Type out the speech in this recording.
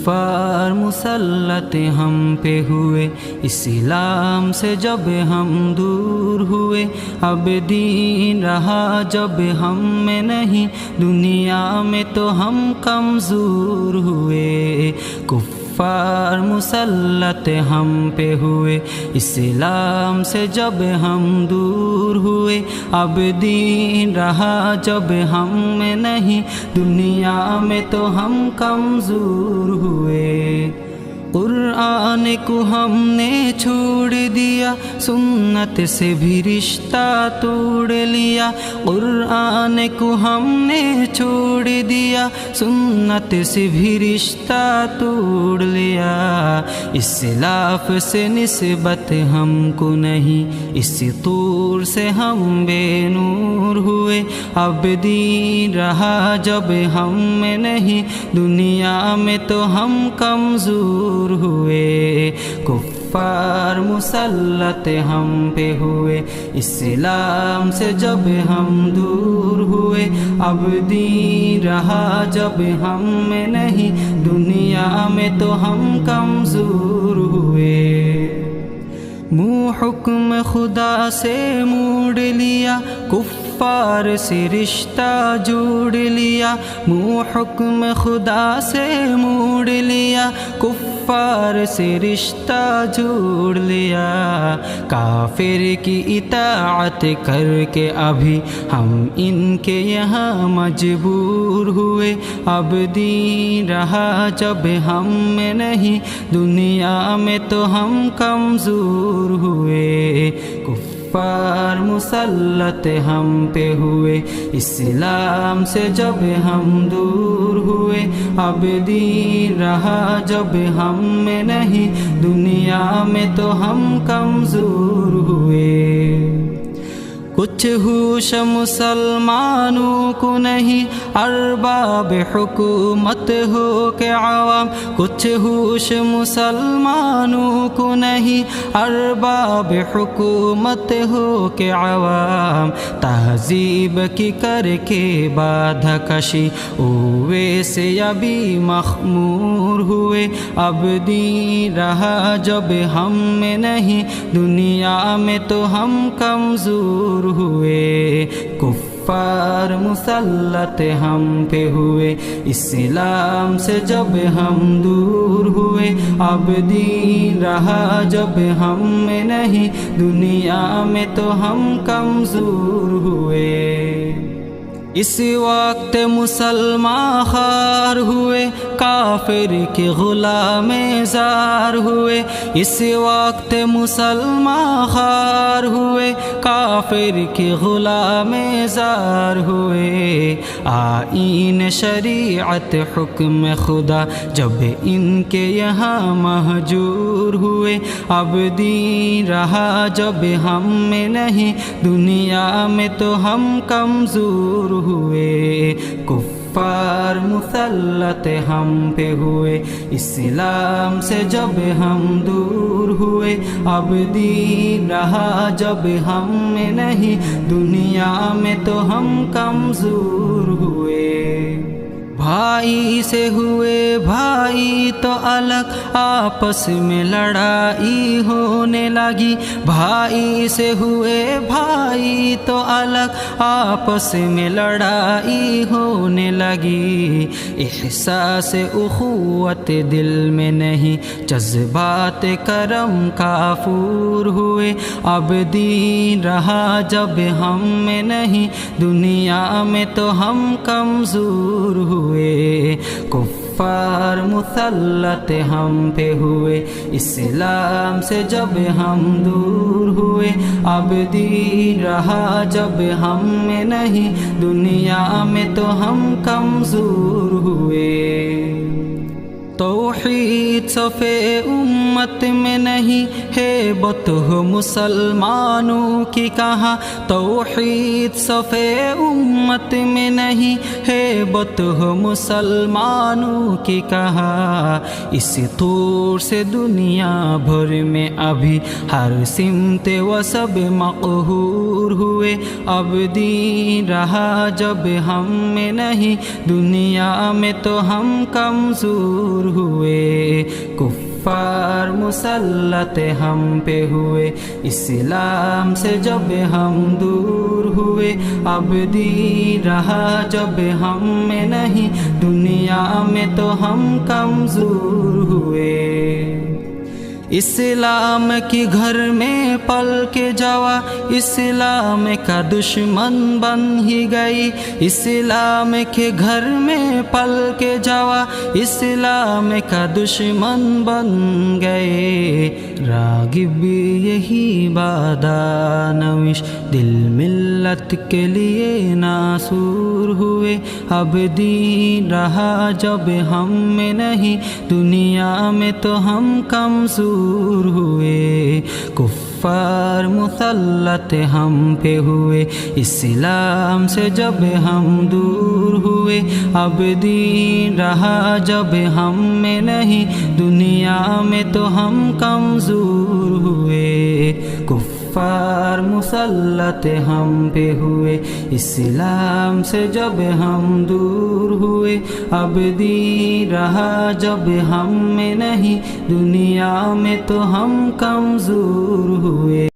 کفار مسلط ہم پہ ہوئے، اسلام سے جب ہم دور ہوئے، اب دین رہا جب ہم میں نہیں، دنیا میں تو ہم کمزور ہوئے۔ کفار مسلط ہم پہ ہوئے، اسلام سے جب ہم دور ہوئے، اب دین رہا جب ہم میں نہیں، دنیا میں تو ہم کمزور ہوئے۔ قرآن کو ہم نے چھوڑ دیا، سنت سے بھی رشتہ توڑ لیا۔ قرآن کو ہم نے چھوڑ دیا، سنت سے بھی رشتہ توڑ لیا۔ اسلاف سے نسبت ہم کو نہیں، اس طور سے ہم بے نور ہوئے، اب دین رہا جب ہم میں نہیں، دنیا میں تو ہم کمزور ہوئے۔ کفار مسلط ہم پہ ہوئے، اسلام سے جب ہم دور ہوئے، اب دین رہا جب ہم میں نہیں، دنیا میں تو ہم کمزور ہوئے۔ منہ حکم خدا سے موڑ لیا، کفار سے رشتہ جوڑ لیا۔ منہ حکم خدا سے موڑ لیا، کفار سے رشتہ جوڑ لیا۔ کافر کی اطاعت کر کے ابھی ہم ان کے یہاں مجبور ہوئے، اب دین رہا جب ہم میں نہیں، دنیا میں تو ہم کمزور ہوئے۔ کفار مسلط ہم پہ ہوئے، اسلام سے جب ہم دور ہوئے، اب دین رہا جب ہم میں نہیں، دنیا میں تو ہم کمزور ہوئے۔ کچھ ہوش مسلمانوں کو نہیں، ارباب حکومت ہو کے عوام۔ کچھ ہوش مسلمانوں کو نہیں، ارباب حکومت ہو کے عوام۔ تہذیب کی کر کے بادھا کشی، اوے سے ابھی مخمور ہوئے، اب دین رہا جب ہم میں نہیں، دنیا میں تو ہم کمزور ہوئے۔ کفار مسلط ہم پہ ہوئے، اسلام سے جب ہم دور ہوئے، اب دین رہا جب ہم میں نہیں، دنیا میں تو ہم کمزور ہوئے۔ اس وقت مسلمان خوار ہوئے، کافر کے غلام زار ہوئے۔ اس وقت مسلمان خوار ہوئے، کافر کے غلام زار ہوئے۔ آئین شریعت حکم خدا جب ان کے یہاں مہجور ہوئے، اب دین رہا جب ہم میں نہیں، دنیا میں تو ہم کمزور ہوئے۔ کفار مسلط ہم پہ ہوئے، اسلام سے جب ہم دور ہوئے، اب دین رہا جب ہم میں نہیں، دنیا میں تو ہم کمزور ہوئے۔ بھائی سے ہوئے بھائی تو الگ، آپس میں لڑائی ہونے لگی۔ بھائی سے ہوئے بھائی تو الگ، آپس میں لڑائی ہونے لگی۔ احساس اخوت دل میں نہیں، جذبات کرم کافور ہوئے، اب دین رہا جب ہم میں نہیں، دنیا میں تو ہم کمزور ہوئے۔ کفار مسلط ہم پہ ہوئے، اسلام سے جب ہم دور ہوئے، اب دین رہا جب ہم میں نہیں، دنیا میں تو ہم کمزور ہوئے۔ توحید صف امت میں نہیں، ہے بت ہو مسلمانوں کی کہاں۔ توحید صف امت میں نہیں، ہے بت ہو مسلمانوں کی کہاں۔ اس طور سے دنیا بھر میں ابھی ہر سمت و سب مقہور ہوئے، اب دین رہا جب ہم میں نہیں، دنیا میں تو ہم کمزور ہوئے۔ کفار مسلط ہم پہ ہوئے، اسلام سے جب ہم دور ہوئے، اب دین رہا جب ہم میں نہیں، دنیا میں تو ہم کمزور ہوئے۔ اسلام کی گھر میں پل کے جوا، اسلام کا دشمن بن ہی گئی، اسلام کے گھر میں پل کے جوا، اسلام کا دشمن بن گئے۔ راغب یہی بادانوش دل ملت کے لیے ناصور ہوئے، اب دین رہا جب ہم میں نہیں، دنیا میں تو ہم کمزور ہوئے۔ کفار مسلط ہم پہ ہوئے، اسلام سے جب ہم دور ہوئے، اب دین رہا جب ہم میں نہیں، دنیا میں تو ہم کمزور ہوئے۔ کفار مسلط ہم پہ ہوئے، اسلام سے جب ہم دور ہوئے، اب دین رہا جب ہم میں نہیں، دنیا میں تو ہم کمزور ہوئے۔